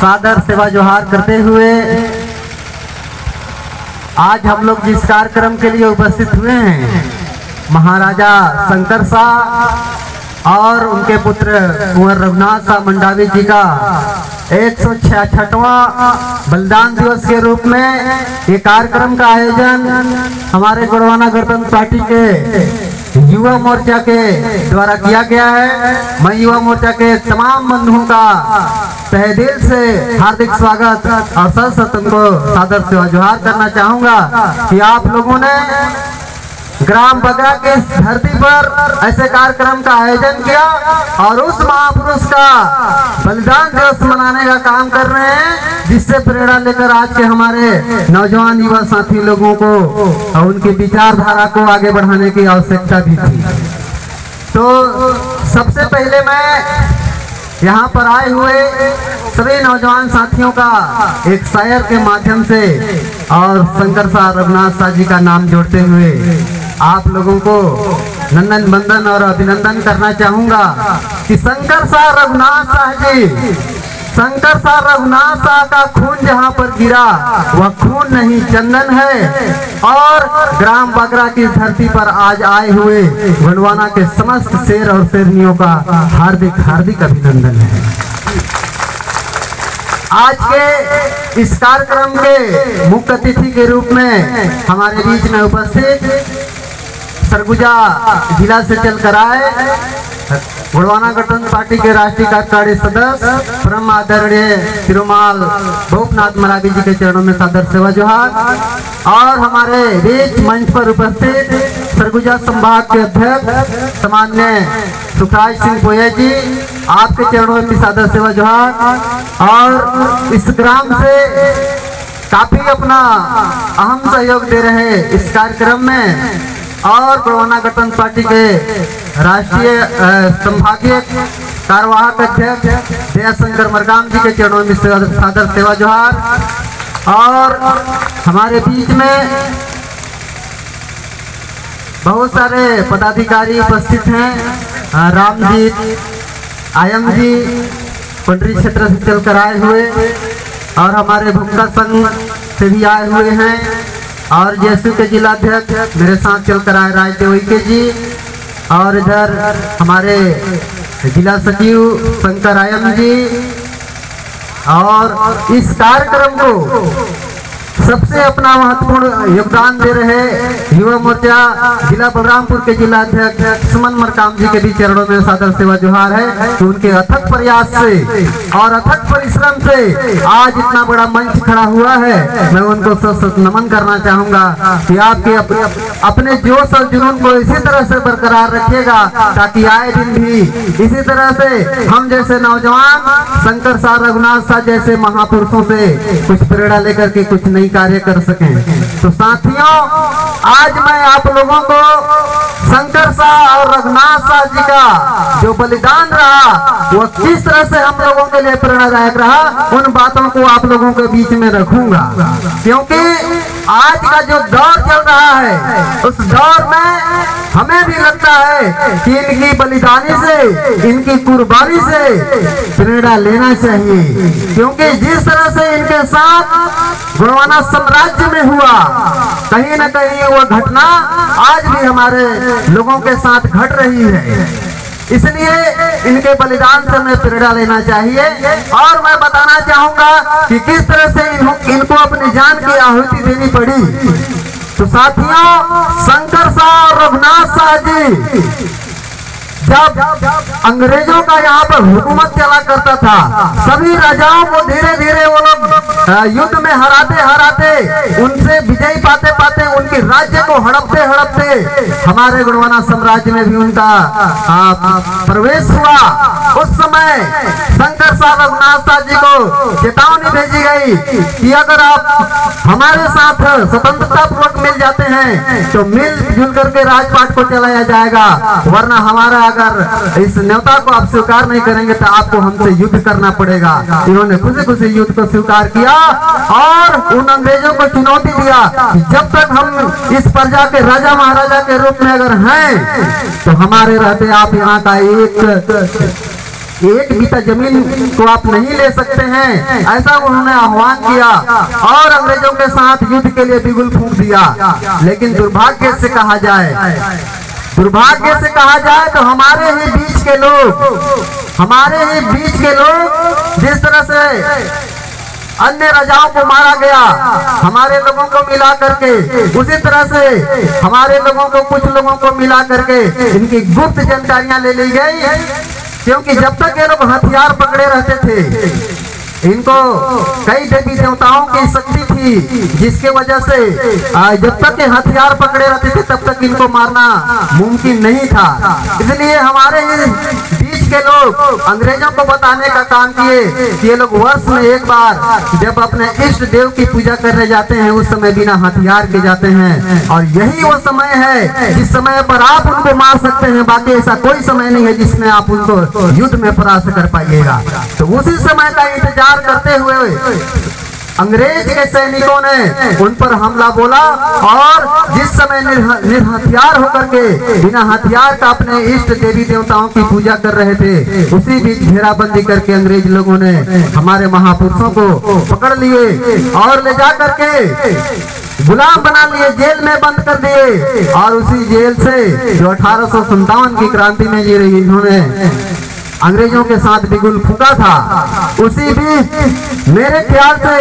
सादर सेवा जोहार करते हुए आज हम लोग जिस कार्यक्रम के लिए उपस्थित हुए हैं, महाराजा शंकर शाह और उनके पुत्र कुंवर रघुनाथ शाह मंडावी जी का 166वां बलिदान दिवस के रूप में ये कार्यक्रम का आयोजन हमारे गोड़वाना गणतंत्र पार्टी के युवा मोर्चा के द्वारा किया गया है। मैं युवा मोर्चा के तमाम बंधुओं का तहे दिल से हार्दिक स्वागत और सत उनको सादर से जोहार करना चाहूंगा कि आप लोगों ने ग्राम बगरा के धरती पर ऐसे कार्यक्रम का आयोजन किया और उस महापुरुष का बलिदान दिवस मनाने का काम कर रहे हैं, जिससे प्रेरणा लेकर आज के हमारे नौजवान युवा साथी लोगों को और उनकी विचारधारा को आगे बढ़ाने की आवश्यकता भी थी। तो सबसे पहले मैं यहाँ पर आए हुए सभी नौजवान साथियों का एक शायर के माध्यम से और शंकर शाह रघुनाथ शाह जी का नाम जोड़ते हुए आप लोगों को नंदन बंदन और अभिनंदन करना चाहूंगा कि शंकर शाह रघुनाथ शाह जी, शंकर शाह रघुनाथ शाह का खून जहां पर गिरा वह खून नहीं चंदन है। और ग्राम बगरा की धरती पर आज आए हुए गोंडवाना के समस्त शेर और शेरनियों का हार्दिक हार्दिक अभिनंदन है। आज के इस कार्यक्रम के मुख्य अतिथि के रूप में हमारे बीच में उपस्थित सरगुजा जिला से चलकर आए गोड़वाना गणतंत्र पार्टी के राष्ट्रीय कार्यकारिणी सदस्य परम आदरणीय तिरुमाल भूपनाथ मरावी जी के चरणों में सादर सेवा जोहार और हमारे बीच मंच पर उपस्थित सरगुजा संभाग के अध्यक्ष सामान्य सुखराज सिंह पोया जी, आपके चरणों में भी सादर सेवा जोहार। और इस ग्राम से काफी अपना अहम सहयोग दे रहे इस कार्यक्रम में और गोड़वाना गणतंत्र पार्टी के राष्ट्रीय संभागीय कार्यवाहक अध्यक्ष दयाशंकर मरगाम जी के चरणों में सादर सेवा जोहार। और हमारे बीच में बहुत सारे पदाधिकारी उपस्थित हैं, रामजीत आयम जी पंडरी क्षेत्र से चलकर आए हुए और हमारे भूमिका संघ से भी आए हुए हैं और जैसू के जिलाध्यक्ष मेरे साथ चलकर आए राजदेव के जी और इधर हमारे जिला सचिव शंकर आयम जी। और इस कार्यक्रम को सबसे अपना महत्वपूर्ण योगदान दे रहे युवा मोर्चा जिला बलरामपुर के जिला अध्यक्ष सुमन मरकाम जी के भी चरणों में सादर सेवा जोहार है कि उनके अथक प्रयास से और अथक परिश्रम से आज इतना बड़ा मंच खड़ा हुआ है। मैं उनको सत नमन करना चाहूंगा कि आपके अपने जोश और जुनून को इसी तरह से बरकरार रखिएगा ताकि आए दिन भी इसी तरह से हम जैसे नौजवान शंकर शाह रघुनाथ शाह जैसे महापुरुषों से कुछ प्रेरणा लेकर के कुछ नई कार्य कर सकें। तो साथियों, आज मैं आप लोगों को शंकर शाह और रघुनाथ शाह जी का जो बलिदान रहा वो किस तरह से हम लोगों के लिए प्रेरणादायक रहा, उन बातों को आप लोगों के बीच में रखूंगा। क्योंकि आज का जो दौर चल रहा है उस दौर में हमें भी लगता है कि इनकी बलिदानी से, इनकी कुर्बानी से प्रेरणा लेना चाहिए। क्योंकि जिस तरह से इनके साथ गोंडवाना साम्राज्य में हुआ, कहीं न कहीं वो घटना आज भी हमारे लोगों के साथ घट रही है। इसलिए इनके बलिदान से हमें प्रेरणा लेना चाहिए। और मैं बताना चाहूंगा कि किस तरह से इनको अपनी जान की आहुति देनी पड़ी। तो साथियों, शंकर शाह और रघुनाथ शाह जी जब अंग्रेजों का यहाँ पर हुकूमत चला करता था, सभी राजाओं को धीरे धीरे वो लोग युद्ध में हराते हराते, उनसे विजय पाते पाते उनके राज्य को हड़पते हड़पते हमारे गोंडवाना साम्राज्य में भी उनका प्रवेश हुआ। उस समय शंकर शाह रघुनाथ शाह जी को चेतावनी भेजी गई कि अगर आप हमारे साथ स्वतंत्रता पूर्वक मिल जाते हैं तो मिलजुल करके राजपाट को चलाया जाएगा, वरना हमारा अगर इस न्योता को आप स्वीकार नहीं करेंगे तो आपको हमसे युद्ध करना पड़ेगा। इन्होंने खुशी खुशी युद्ध को स्वीकार किया और उन अंग्रेजों को चुनौती दिया कि जब तक हम इस प्रजा के राजा महाराजा के रूप में अगर हैं तो हमारे रहते आप यहाँ का एक बीता जमीन को आप नहीं ले सकते हैं, ऐसा उन्होंने आह्वान किया और अंग्रेजों के साथ युद्ध के लिए बिगुल फूंक दिया। लेकिन दुर्भाग्य से कहा जाए तो हमारे ही बीच के लोग जिस तरह से अन्य राजाओं को मारा गया, हमारे लोगों को मिला करके, उसी तरह से हमारे लोगों को कुछ लोगों को मिला करके इनकी गुप्त जानकारियां ले ली गई। क्योंकि जब तक ये लोग हथियार पकड़े रहते थे, इनको कई देवी देवताओं की शक्ति थी, जिसके वजह से जब तक ये हथियार पकड़े रहते थे तब तक इनको मारना मुमकिन नहीं था। इसलिए हमारे बीच के लोग अंग्रेजों को बताने का काम किए कि ये लोग वर्ष में एक बार जब अपने इष्ट देव की पूजा करने जाते हैं, उस समय बिना हथियार के जाते हैं, और यही वो समय है जिस समय पर आप उनको मार सकते हैं। बाकी ऐसा कोई समय नहीं है जिसमें आप उनको युद्ध में परास्त कर पाइएगा। तो उसी समय का इंतजार करते हुए अंग्रेज के सैनिकों ने उन पर हमला बोला, और जिस समय निर्हथियार होकर के बिना हथियार का अपने इष्ट देवी देवताओं की पूजा कर रहे थे, उसी बीच घेराबंदी करके अंग्रेज लोगों ने हमारे महापुरुषों को पकड़ लिए और ले जा करके गुलाम बना लिए, जेल में बंद कर दिए। और उसी जेल से जो 1857 की क्रांति में जी रही इन्होंने अंग्रेजों के साथ बिगुल फूंका था, उसी बीच मेरे ख्याल से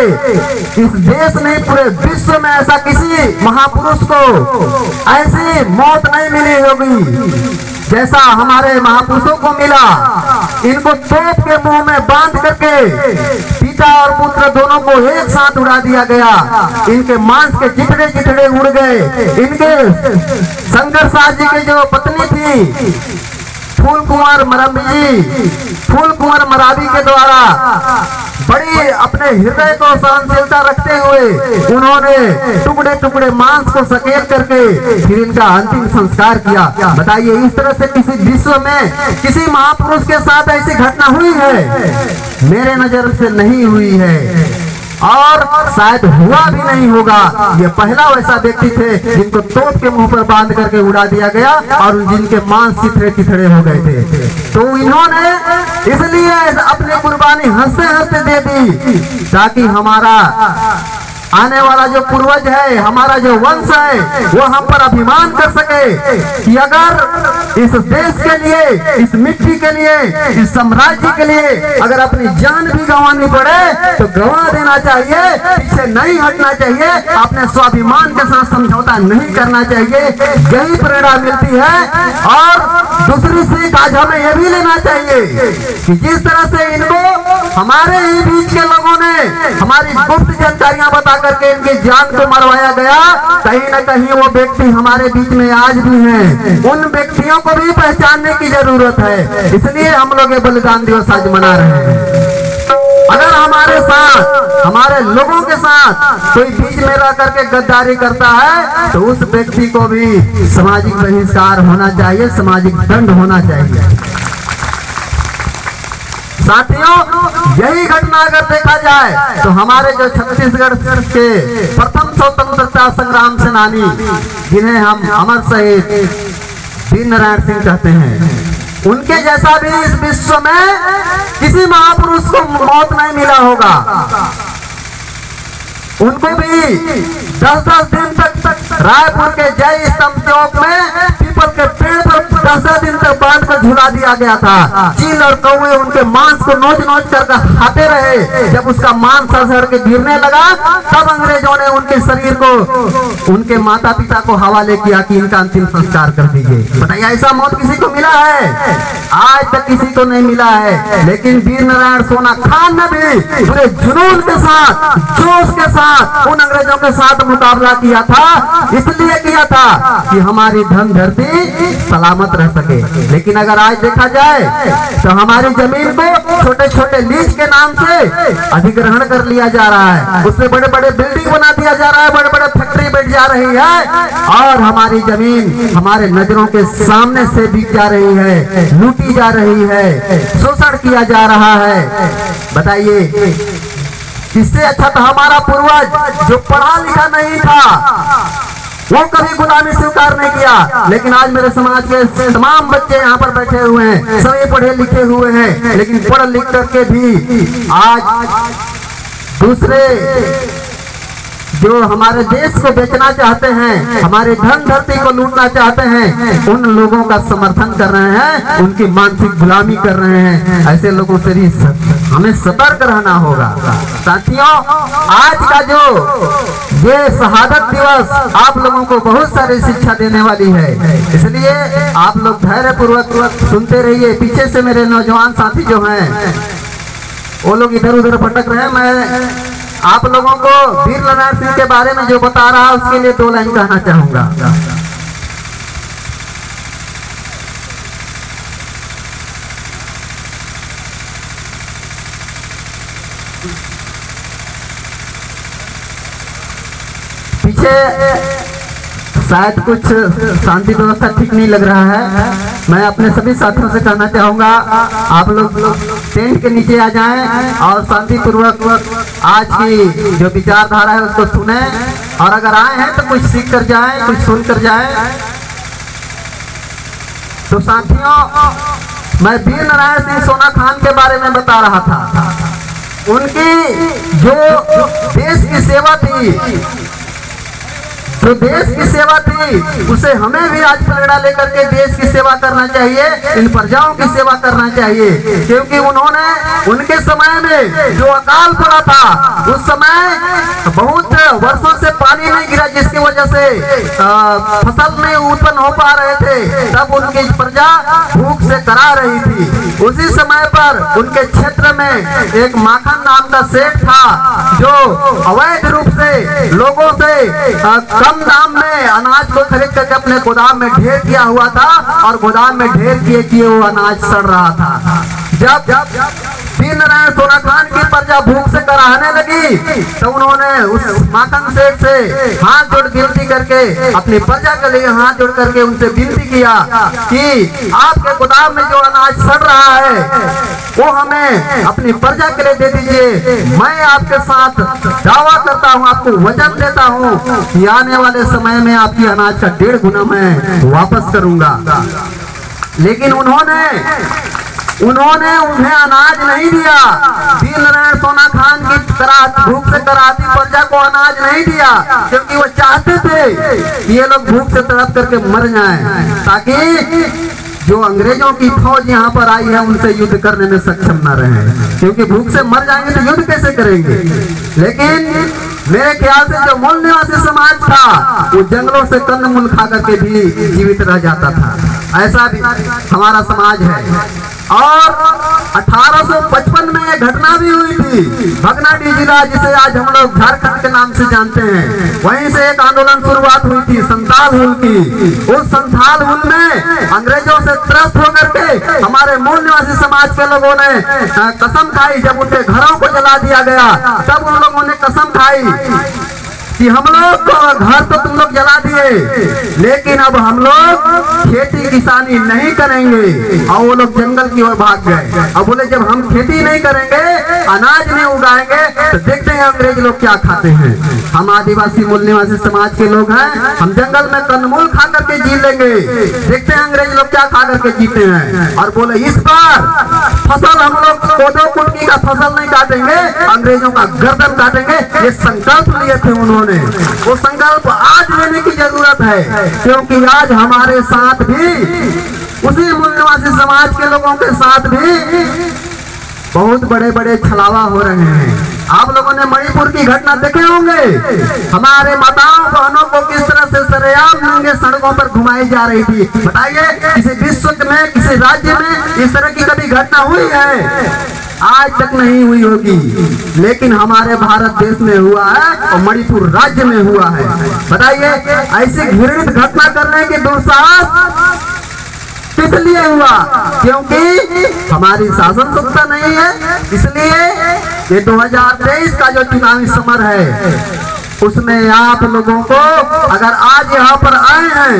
इस देश नहीं पूरे विश्व में ऐसा किसी महापुरुष को ऐसी मौत नहीं मिली होगी जैसा हमारे महापुरुषों को मिला। इनको तोप के मुंह में बांध करके पिता और पुत्र दोनों को एक साथ उड़ा दिया गया। इनके मांस के चिथड़े चिथड़े उड़ गए। इनके शंकर साहब जी की जो पत्नी थी फूल कुंवर मरावी के द्वारा बड़ी अपने हृदय को सहनशीलता रखते हुए उन्होंने टुकड़े टुकड़े मांस को सकेत करके फिर इनका अंतिम संस्कार किया। बताइए, इस तरह से किसी विश्व में किसी महापुरुष के साथ ऐसी घटना हुई है? मेरे नजर से नहीं हुई है और शायद हुआ भी नहीं होगा। ये पहला वैसा व्यक्ति थे जिनको तोप के मुंह पर बांध करके उड़ा दिया गया और जिनके मांस चिथड़े चिथड़े हो गए थे। तो इन्होंने इसलिए अपनी कुर्बानी हंसते हंसते दे दी ताकि हमारा आने वाला जो पूर्वज है, हमारा जो वंश है, वो हम पर अभिमान कर सके कि अगर इस देश के लिए, इस मिट्टी के लिए, इस साम्राज्य के लिए अगर अपनी जान भी गंवानी पड़े तो गंवा देना चाहिए, पीछे नहीं हटना चाहिए, अपने स्वाभिमान के साथ समझौता नहीं करना चाहिए। यही प्रेरणा मिलती है। और दूसरी सीख आज हमें यह भी लेना चाहिए कि जिस तरह से इनको हमारे ही बीच के लोगों ने हमारी गुप्त जानकारियां बता करके इनकी जान को मरवाया गया, कहीं न कहीं वो व्यक्ति हमारे बीच में आज भी हैं। उन व्यक्तियों को भी पहचानने की जरूरत है। इसलिए हम लोग ये बलिदान दिवस आज मना रहे हैं। अगर हमारे साथ, हमारे लोगों के साथ कोई बीच में रह करके गद्दारी करता है तो उस व्यक्ति को भी सामाजिक बहिष्कार होना चाहिए, सामाजिक दंड होना चाहिए। साथियों, यही घटना अगर देखा जाए तो हमारे जो छत्तीसगढ़ के प्रथम स्वतंत्रता संग्राम सेनानी जिन्हें हम अमर शहीद वीर नारायण सिंह कहते हैं, उनके जैसा भी इस विश्व में किसी महापुरुष को मौत नहीं मिला होगा। उनको भी 10-10 दिन तक रायपुर के जय स्तंभ चौक में पीपल के पेड़ पर 10 दिन तक बांध कर झुला दिया गया था। चील और कौवे उनके मांस को नोच नोच कर खाते रहे। जब उसका मांस सड़ के गिरने लगा तब अंग्रेजों ने उनके शरीर को उनके माता पिता को हवाले किया कि इनका अंतिम संस्कार कर दीजिए। बताइए, ऐसा मौत किसी को मिला है? आज तक किसी को नहीं मिला है। लेकिन वीर नारायण सोना खान ने भी पूरे जुनून के साथ, जोश के साथ उन अंग्रेजों के साथ मुकाबला किया था। इसलिए किया था कि हमारी धन धरती सलामत रह सके। लेकिन अगर आज देखा जाए तो हमारी जमीन को छोटे छोटे लीज के नाम से अधिग्रहण कर लिया जा रहा है, उसमें बड़े बड़े बिल्डिंग बना दिया जा रहा है, बड़े बड़े फैक्ट्री बैठ जा रही है और हमारी जमीन हमारे नजरों के सामने से बिक जा रही है, लूटी जा रही है, शोषण किया जा रहा है। बताइए, इससे अच्छा तो हमारा पूर्वज जो पढ़ा लिखा नहीं था, वो कभी गुलामी स्वीकार नहीं किया। लेकिन आज मेरे समाज के तमाम बच्चे यहाँ पर बैठे हुए हैं, सभी पढ़े लिखे हुए हैं, लेकिन पढ़ लिख करके भी आज दूसरे जो हमारे देश को बेचना चाहते हैं, हमारे धन धरती को लूटना चाहते हैं, उन लोगों का समर्थन कर रहे हैं, उनकी मानसिक गुलामी कर रहे हैं। ऐसे लोगों से भी हमें सतर्क रहना होगा। साथियों, आज का जो ये शहादत दिवस आप लोगों को बहुत सारी शिक्षा देने वाली है, इसलिए आप लोग धैर्य पूर्वक सुनते रहिए। पीछे से मेरे नौजवान साथी जो हैं वो लोग इधर उधर भटक रहे हैं। मैं आप लोगों को वीर नारायण सिंह के बारे में जो बता रहा उसके लिए 2 लाइन कहना चाहूंगा। पीछे शायद कुछ शांति व्यवस्था ठीक नहीं लग रहा है। मैं अपने सभी साथियों से कहना चाहूंगा, आप लोग टेंट के नीचे आ जाएं और शांति पूर्वक आज की जो विचारधारा है उसको सुने, और अगर आए हैं तो कुछ सीख कर जाएं, कुछ सुन कर जाएं। तो साथियों, मैं वीर नारायण सिंह सोना खान के बारे में बता रहा था। उनकी जो देश की सेवा थी, जो देश की सेवा थी, उसे हमें भी आज प्रेरणा लेकर के देश की सेवा करना चाहिए, इन प्रजाओं की सेवा करना चाहिए। क्योंकि उन्होंने उनके समय में जो अकाल पड़ा था, उस समय बहुत वर्षों से पानी नहीं गिरा, जिसकी वजह से फसल नहीं उत्पन्न हो पा रहे थे। तब उनकी प्रजा भूख से करा रही थी। उसी समय पर उनके क्षेत्र में एक माखन नाम का सेठ था, जो अवैध रूप से लोगों से कम दाम में अनाज को खरीद करके अपने गोदाम में ढेर किया हुआ था, और गोदाम में ढेर किए वो अनाज सड़ रहा था। जब वीर नारायण सोना खान की प्रजा भूख से कराहने लगी, तो उन्होंने उस माखन सेठ से हाथ जोड़ विनती करके, अपनी प्रजा के लिए हाथ जोड़ करके उनसे विनती किया कि आपके गोदाम में जो अनाज सड़ रहा है वो हमें अपनी प्रजा के लिए दे दीजिए। मैं आपके साथ दावा करता हूँ, आपको वचन देता हूँ कि आने वाले समय में आपकी अनाज का 1.5 गुना मैं वापस करूंगा। लेकिन उन्होंने उन्हें अनाज नहीं दिया। वीर नारायण सोना खान की तरह भूख से कराती प्रजा को अनाज नहीं दिया, क्योंकि वो चाहते थे कि ये लोग भूख से तड़प करके मर जाएं, ताकि जो अंग्रेजों की फौज यहाँ पर आई है उनसे युद्ध करने में सक्षम न रहे। क्योंकि भूख से मर जाएंगे तो युद्ध कैसे करेंगे। लेकिन मेरे ख्याल से जो मूल निवासी समाज था, वो जंगलों से कंदमूल खा करके भी जीवित रह जाता था। ऐसा भी हमारा समाज है। और 1855 में यह घटना भी हुई थी। भगनाडी जिला, जिसे आज हम लोग झारखंड के नाम से जानते हैं, वहीं से एक आंदोलन शुरुआत हुई थी, संथाल हुल की। उस संथाल हुल में अंग्रेजों से त्रस्त होकर के हमारे मूल निवासी समाज के लोगों ने कसम खाई। जब उनके घरों को जला दिया गया, तब उन लोगों ने कसम खाई कि हम लोग घर तो तुम लोग जला दिए, लेकिन अब हम लोग खेती किसानी नहीं करेंगे। और वो लोग जंगल की ओर भाग गए। अब बोले जब हम खेती नहीं करेंगे, अनाज नहीं उगाएंगे, तो देखते हैं अंग्रेज लोग क्या खाते हैं। हम आदिवासी मूल निवासी समाज के लोग हैं, हम जंगल में कंदमूल खा करके जी लेंगे, देखते हैं अंग्रेज लोग क्या खा करके जीते हैं। और बोले इस बार फसल हम लोग कोदो कुटकी का फसल नहीं काटेंगे, अंग्रेजों का गर्दन काटेंगे। ये संकल्प लिए थे उन्होंने। वो संकल्प आज लेने की जरूरत है, क्योंकि आज हमारे साथ भी, उसी मूल निवासी समाज के लोगों के साथ भी बहुत बड़े बड़े छलावा हो रहे हैं। आप लोगों ने मणिपुर की घटना देखे होंगे। हमारे माताओं बहनों को किस तरह से सरेआम नंगे सड़कों पर घुमाई जा रही थी। बताइए, किसी विश्व में, किसी राज्य में इस तरह की कभी घटना हुई है? आज तक नहीं हुई होगी। लेकिन हमारे भारत देश में हुआ है और मणिपुर राज्य में हुआ है। बताइए, ऐसी घृणित घटना करने की दुस्साहस किस लिए हुआ? क्योंकि हमारी शासन सत्ता नहीं है। इसलिए ये 2023 का जो चुनावी समर है, उसमें आप लोगों को अगर आज यहाँ पर आए हैं,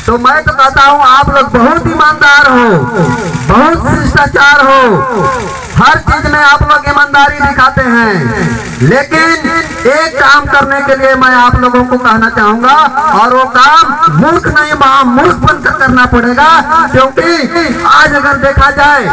तो मैं तो कहता हूँ आप लोग बहुत ईमानदार हो, बहुत शिष्टाचार हो। हर चीज में आप लोग ईमानदारी दिखाते हैं, लेकिन एक काम करने के लिए मैं आप लोगों को कहना चाहूंगा, और वो काम मूर्ख नहीं महामूर्ख बनकर करना पड़ेगा। क्योंकि आज अगर देखा जाए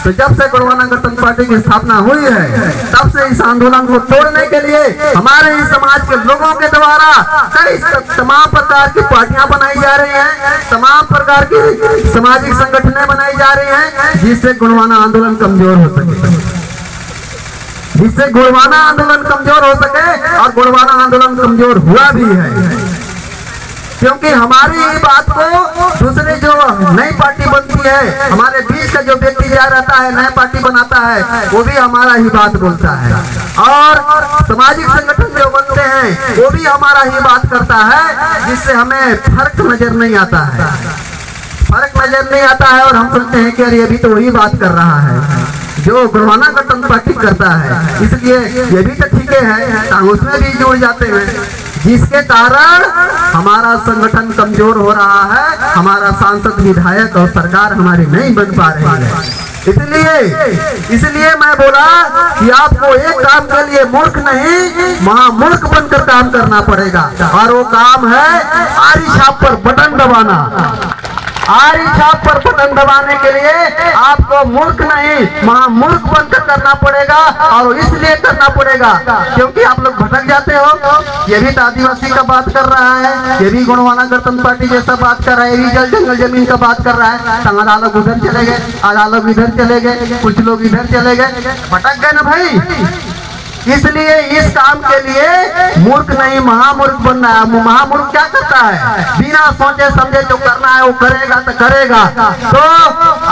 तो जब से गोंडवाना गणतंत्र पार्टी की स्थापना हुई है, तब से इस आंदोलन को तोड़ने के लिए हमारे इस समाज के लोगों के द्वारा कई तमाम प्रकार की पार्टियां बनाई जा रही हैं, तमाम प्रकार की सामाजिक संगठनें बनाई जा रही हैं, जिससे गोंडवाना आंदोलन कमजोर हो सके, जिससे गोंडवाना आंदोलन कमजोर हो सके। और गोंडवाना आंदोलन कमजोर हुआ भी है, क्योंकि हमारी ये बात को दूसरे जो नई पार्टी बनती है, हमारे बीच का जो व्यक्ति जा रहता है नई पार्टी बनाता है, वो भी हमारा ही बात बोलता है, और सामाजिक संगठन जो बनते हैं वो भी हमारा ही बात करता है, जिससे हमें फर्क नजर नहीं आता है, फर्क नजर नहीं आता है। और हम सोचते हैं कि अरे ये भी तो वही बात कर रहा है जो गोंडवाना गणतंत्र पार्टी करता है, इसलिए ये भी तो ठीक है, तो उसमें भी जुड़ जाते हैं, जिसके कारण हमारा संगठन कमजोर हो रहा है, हमारा सांसद विधायक और सरकार हमारी नहीं बन पा रही है। इसलिए मैं बोला कि आपको एक काम के लिए मूर्ख नहीं महामूर्ख बनकर काम करना पड़ेगा, और वो काम है आरी छाप पर बटन दबाना। आरी छाप पर बटन दबाने के लिए आपको मूर्ख नहीं महामूर्ख बनकर करना पड़ेगा, और इसलिए करना पड़ेगा क्योंकि आप लोग भटक जाते हो। ये भी आदिवासी का बात कर रहा है, ये भी गोंडवाना गणतंत्र पार्टी जैसा बात कर रहा है, ये भी जल जंगल जमीन का बात कर रहा है। आधा लोग उधर चले गए, आधा लोग इधर चले गए, कुछ लोग इधर चले गए, भटक गए ना भाई। इसलिए इस काम के लिए मूर्ख नहीं महामूर्ख बनना है। महामूर्ख क्या करता है, बिना सोचे समझे जो करना है वो करेगा तो करेगा। तो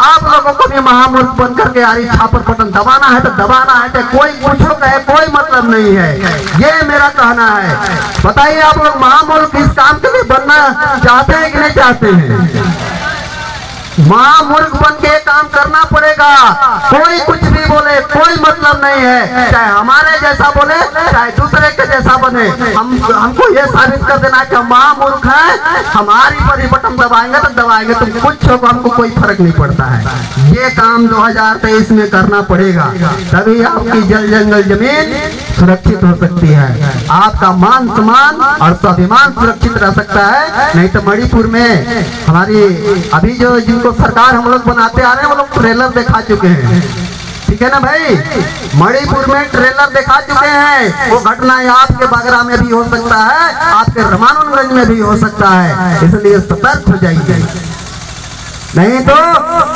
आप लोगों को भी महामूर्ख बन करके आरी छाप पर बटन दबाना है तो दबाना है, तो कोई कुछ कहे कोई मतलब नहीं है, ये मेरा कहना है। बताइए आप लोग महामूर्ख इस काम के लिए बनना चाहते हैं कि नहीं चाहते हैं? महामूर्ख बन के काम करना पड़ेगा, कोई कुछ भी बोले कोई मतलब नहीं है, चाहे हमारे जैसा बोले चाहे दूसरे के जैसा बने, हमको ये साबित कर देना कि हम महामूर्ख हैं, हमारी पर ही बटन दबाएंगे तो दबाएंगे, तुम कुछ हो हमको कोई फर्क नहीं पड़ता है। ये काम 2023 में करना पड़ेगा, तभी आपकी जल जंगल जमीन सुरक्षित हो सकती है, आपका मान सम्मान और स्वाभिमान सुरक्षित रह सकता है। नहीं तो मणिपुर में हमारी अभी जो जिनको सरकार हम लोग बनाते आ रहे हैं वो लोग ट्रेलर दिखा चुके हैं, ठीक है ना भाई। मणिपुर में ट्रेलर दिखा चुके हैं, वो घटना आपके बागरा में भी हो सकता है, आपके रमानुगंज में भी हो सकता है, इसलिए सतर्क हो जाइए, नहीं तो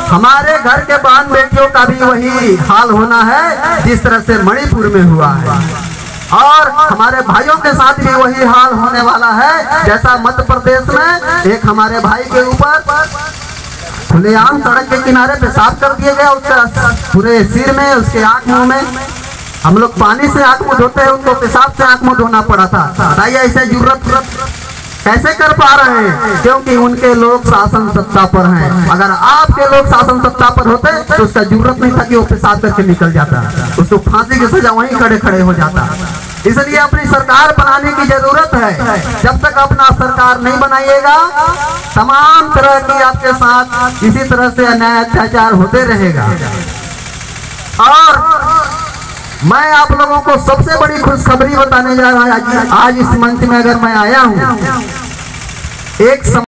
हमारे घर के बहन बेटियों का भी वही हाल होना है जिस तरह से मणिपुर में हुआ है, और हमारे भाइयों के साथ भी वही हाल होने वाला है जैसा मध्य प्रदेश में एक हमारे भाई के ऊपर खुलेआम सड़क के किनारे पेशाब कर दिया गया, उसका पूरे सिर में उसके आंख मुंह में, हम लोग पानी से आंख मुंह धोते हैं, उनको पेशाब से आंख मुंह धोना पड़ा था। बताइए ऐसे जरूरत कैसे कर पा रहे हैं, क्योंकि उनके लोग शासन सत्ता पर हैं। अगर आपके लोग शासन सत्ता पर होते तो उसका जरूरत नहीं था कि वो पेशाब करके निकल जाता, उसको फांसी की सजा वहीं खड़े खड़े हो जाता। इसलिए अपनी सरकार बनाने की जरूरत है, जब तक अपना सरकार नहीं बनाइएगा तमाम तरह की आपके साथ इसी तरह से अन्याय अत्याचार होते रहेगा। और मैं आप लोगों को सबसे बड़ी खुशखबरी बताने जा रहा हूँ आज इस मंच में अगर मैं आया हूँ। एक